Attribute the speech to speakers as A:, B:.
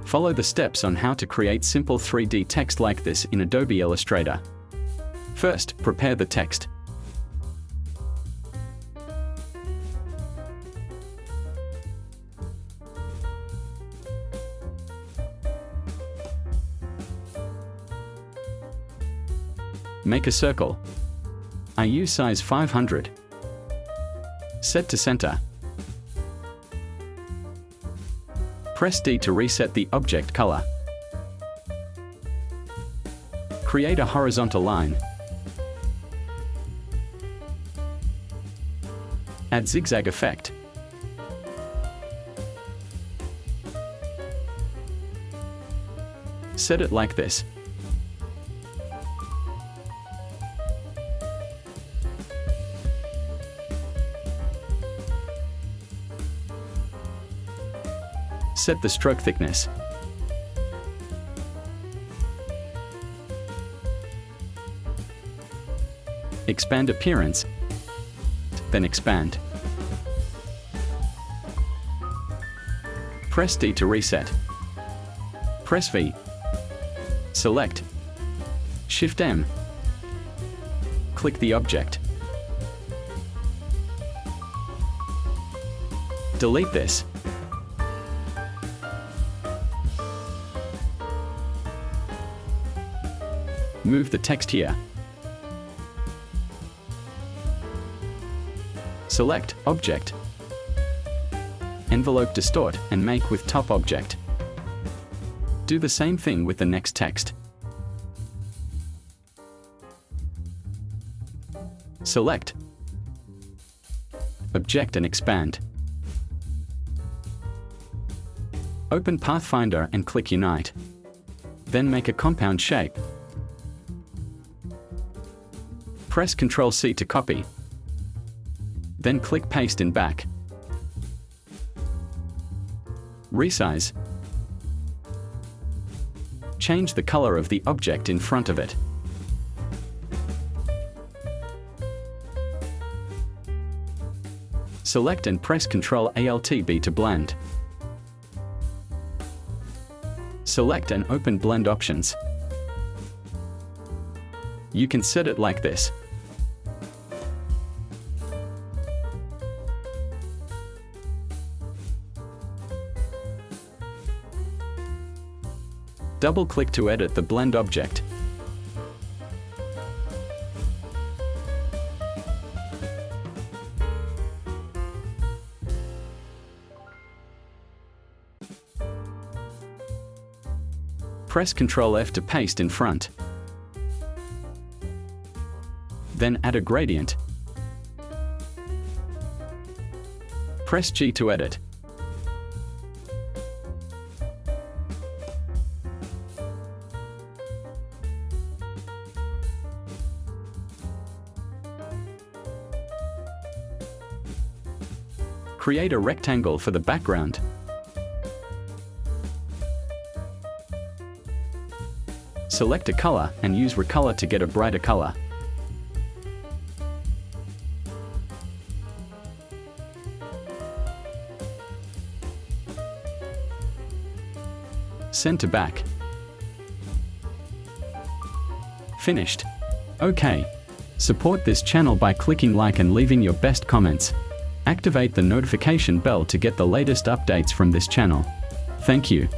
A: Follow the steps on how to create simple 3D text like this in Adobe Illustrator. First, prepare the text. Make a circle. I use size 500. Set to center. Press D to reset the object color. Create a horizontal line. Add zigzag effect. Set it like this. Set the stroke thickness. Expand appearance, then expand. Press D to reset. Press V. Select. Shift M. Click the object. Delete this. Move the text here. Select Object, Envelope Distort, and make with Top Object. Do the same thing with the next text. Select Object and expand. Open Pathfinder and click Unite. Then make a compound shape. Press Ctrl+C to copy. Then click Paste in back. Resize. Change the color of the object in front of it. Select and press Ctrl+Alt+B to blend. Select and open Blend Options. You can set it like this. Double-click to edit the blend object. Press Ctrl+F to paste in front. Then add a gradient. Press G to edit. Create a rectangle for the background. Select a color and use Recolor to get a brighter color. Send to back. Finished. OK. Support this channel by clicking like and leaving your best comments. Activate the notification bell to get the latest updates from this channel. Thank you.